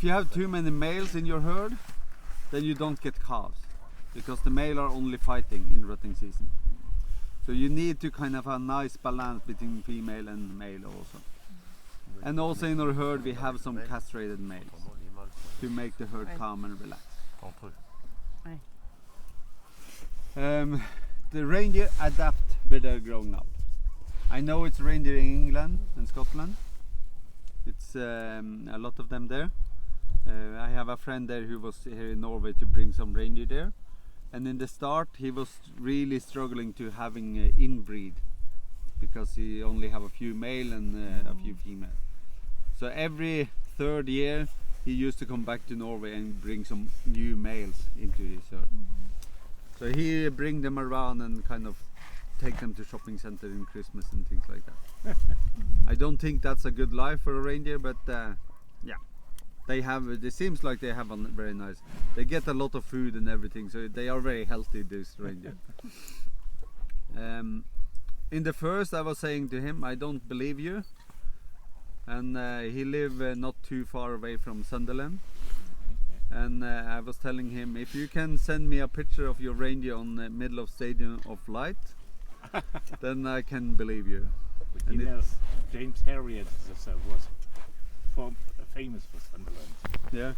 if you have too many males in your herd, then you don't get calves, because the male are only fighting in rutting season. So you need to kind of have a nice balance between female and male also. And also in our herd we have some castrated males to make the herd calm and relaxed. The reindeer adapt where they're growing up. I know it's reindeer in England and Scotland. It's a lot of them there. I have a friend there who was here in Norway to bring some reindeer there. And in the start he was really struggling to having inbreed, because he only have a few male and a few female. So every third year he used to come back to Norway and bring some new males into his herd. So he bring them around and kind of take them to shopping center in Christmas and things like that. I don't think that's a good life for a reindeer, but yeah, they have. It seems like they have a very nice. They get a lot of food and everything, so they are very healthy. These reindeer. In the first, I was saying to him, I don't believe you. And he lived not too far away from Sunderland. And I was telling him, if you can send me a picture of your reindeer on the middle of Stadium of Light, then I can believe you. But you know, James Herriot was famous for Sunderland. Yeah.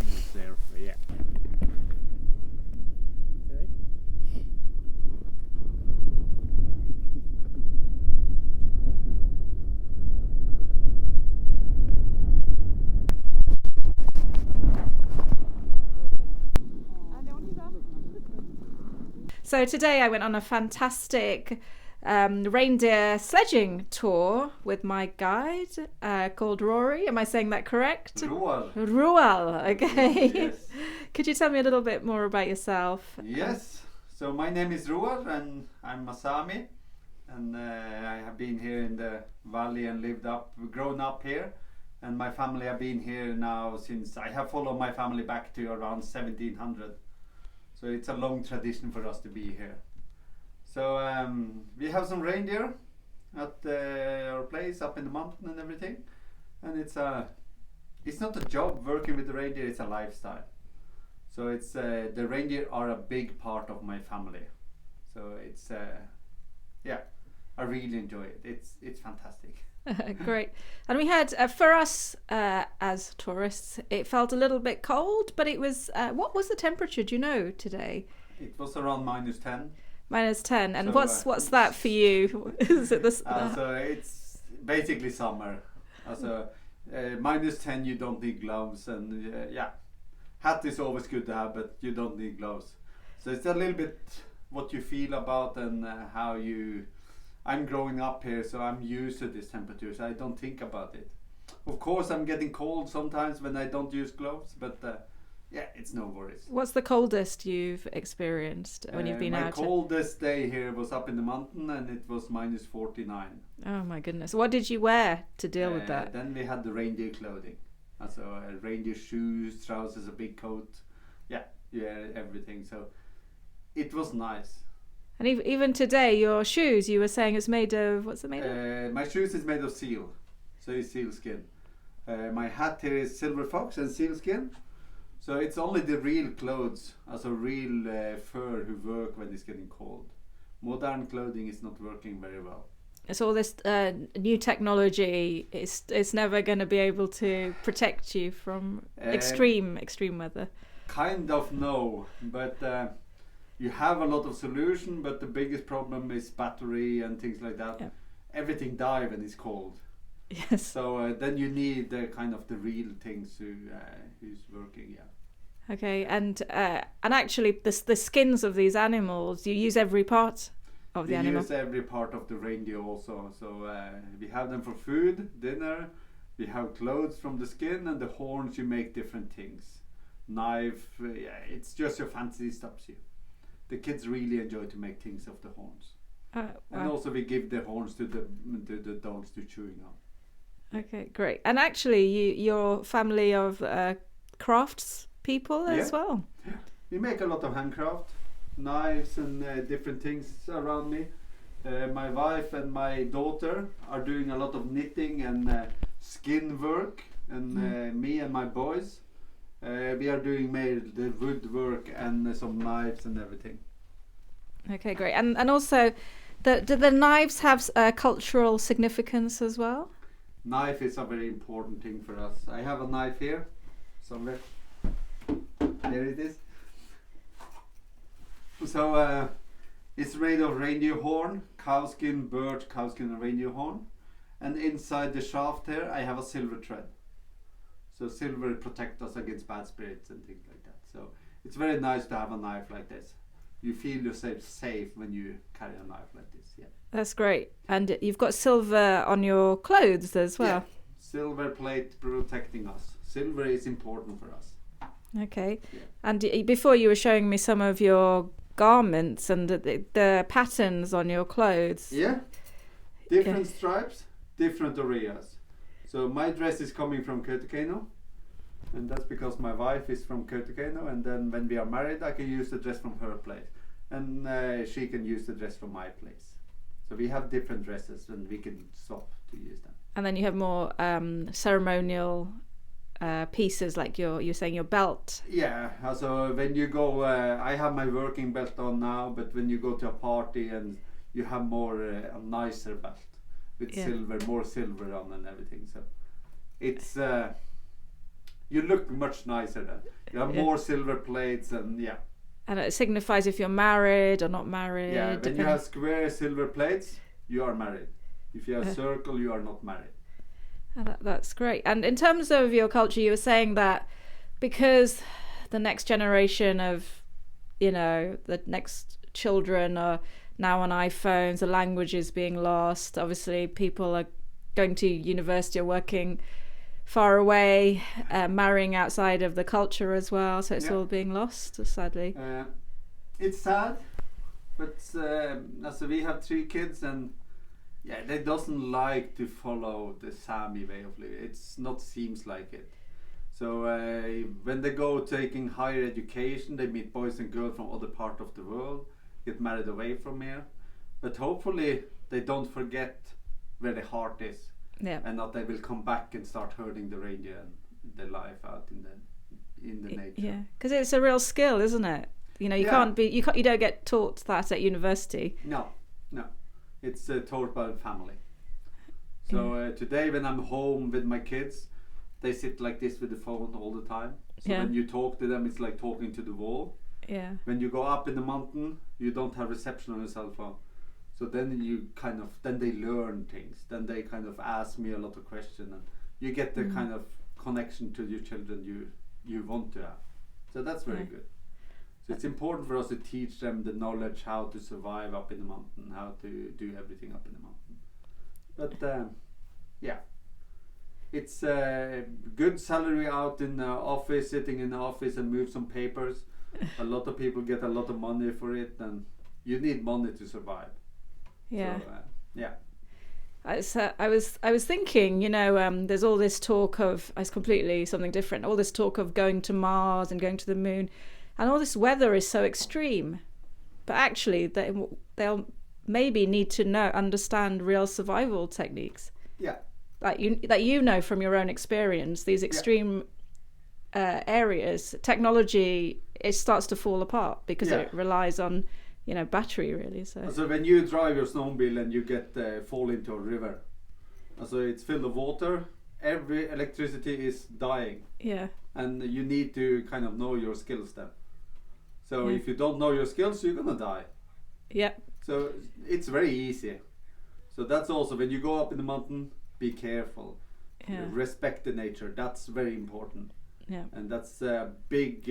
He was there, yeah. Okay. So today I went on a fantastic reindeer sledging tour with my guide called Rory. Am I saying that correct? Roald. Roald, okay. Yes. Could you tell me a little bit more about yourself? Yes. So my name is Roald and I'm a Sami. And I have been here in the valley and grown up here. And my family have been here now since, I have followed my family back to around 1700. So it's a long tradition for us to be here. So we have some reindeer at our place up in the mountain and everything. And it's not a job working with the reindeer, it's a lifestyle. So it's the reindeer are a big part of my family. So it's yeah, I really enjoy it. It's fantastic. Great. And we had, for us as tourists, it felt a little bit cold, but it was, what was the temperature, do you know, today? It was around -10. -10. And So, what's that for you? Is it this? So it's basically summer. So -10 you don't need gloves, and yeah, hat is always good to have, but you don't need gloves. So it's a little bit what you feel about and how you. I'm growing up here, so I'm used to this temperature, so I don't think about it. Of course, I'm getting cold sometimes when I don't use gloves, but yeah, it's no worries. What's the coldest you've experienced when you've been my out? My coldest day here was up in the mountain, and it was -49. Oh my goodness. What did you wear to deal with that? Then we had the reindeer clothing. So reindeer shoes, trousers, a big coat. Yeah, everything. So it was nice. And even today, your shoes, you were saying, is made of, what's it made of? My shoes is made of seal. So it's seal skin. My hat here is silver fox and seal skin. So it's only the real clothes, also real fur, who work when it's getting cold. Modern clothing is not working very well. So all this new technology is never going to be able to protect you from extreme weather. Kind of no, but you have a lot of solution, but the biggest problem is battery and things like that. Yeah. Everything die when it's cold. Yes. So then you need kind of the real things who's working. Yeah. Okay, and actually, the skins of these animals, you use every part of the animal. We use every part of the reindeer also. So we have them for food, dinner. We have clothes from the skin, and the horns. You make different things. Knife. Yeah, it's just your fancy stops you. The kids really enjoy to make things of the horns. Wow. And also we give the horns to the dogs to chewing on. Okay, great. And actually, you're a family of crafts people as well. Yeah. We make a lot of handcraft, knives and different things around me. My wife and my daughter are doing a lot of knitting and skin work, and me and my boys We are doing made the woodwork and some knives and everything. Okay, great. And also, do the knives have cultural significance as well? Knife is a very important thing for us. I have a knife here, somewhere. There it is. So it's made of reindeer horn, cowskin, birch, cowskin and reindeer horn. And inside the shaft here I have a silver thread. So silver protects us against bad spirits and things like that. So it's very nice to have a knife like this. You feel yourself safe when you carry a knife like this. Yeah. That's great. And you've got silver on your clothes as well. Yeah. Silver plate protecting us. Silver is important for us. Okay. Yeah. And before you were showing me some of your garments and the patterns on your clothes. Yeah. Different stripes, different areas. So my dress is coming from Kautokeino, and that's because my wife is from Kautokeino, and then when we are married I can use the dress from her place, and she can use the dress from my place. So we have different dresses and we can swap to use them. And then you have more ceremonial pieces, like you're saying your belt. Yeah, so when you go, I have my working belt on now, but when you go to a party and you have more a nicer belt with silver, more silver on and everything. So it's you look much nicer then. You have more silver plates and yeah. And it signifies if you're married or not married. Yeah, when you have square silver plates, you are married. If you have circle, you are not married. That's great. And in terms of your culture, you were saying that because the next generation of, the next children are now on iPhones, the language is being lost. Obviously, people are going to university or working far away, marrying outside of the culture as well. So it's all being lost, sadly. It's sad, but so we have 3 kids and they doesn't like to follow the Sami way of living. It's not seems like it. So when they go taking higher education, they meet boys and girls from other part of the world, get married away from here. But hopefully they don't forget where the heart is, and that they will come back and start herding the reindeer and their life out in the nature. Yeah, because it's a real skill, isn't it? You don't get taught that at university. No. It's taught by the family. So today when I'm home with my kids, they sit like this with the phone all the time. So when you talk to them, it's like talking to the wall. Yeah. When you go up in the mountain, you don't have reception on your cell phone. So then then they learn things. Then they kind of ask me a lot of questions, and you get the kind of connection to your children you want to have. So that's very good. So it's important for us to teach them the knowledge how to survive up in the mountain, how to do everything up in the mountain. But it's good salary out in the office, sitting in the office and move some papers. A lot of people get a lot of money for it, and you need money to survive. Yeah. So, I was thinking, there's all this talk of, it's completely something different, all this talk of going to Mars and going to the moon, and all this weather is so extreme. But actually, they'll maybe need to understand real survival techniques. Yeah. That you know from your own experience, these extreme areas, technology, it starts to fall apart because it relies on, battery really. So when you drive your snowmobile and you fall into a river, so it's filled with water, every electricity is dying. Yeah. And you need to kind of know your skills then. So if you don't know your skills, you're gonna die. Yeah. So it's very easy. So that's also when you go up in the mountain, be careful. Yeah. Respect the nature. That's very important. Yeah. And that's a big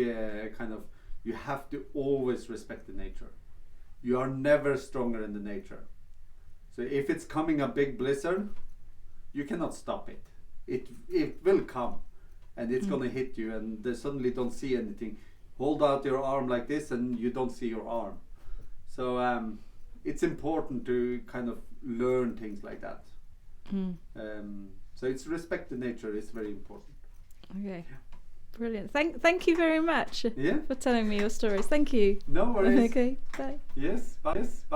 kind of, you have to always respect the nature. You are never stronger than the nature. So if it's coming a big blizzard, you cannot stop it. It will come, and it's gonna hit you, and they suddenly don't see anything. Hold out your arm like this, and you don't see your arm. So it's important to kind of learn things like that. So it's respect the nature is very important. Okay. Brilliant. Thank you very much for telling me your stories. Thank you. No worries. Okay. Bye. Yes. Bye. Yes. Bye.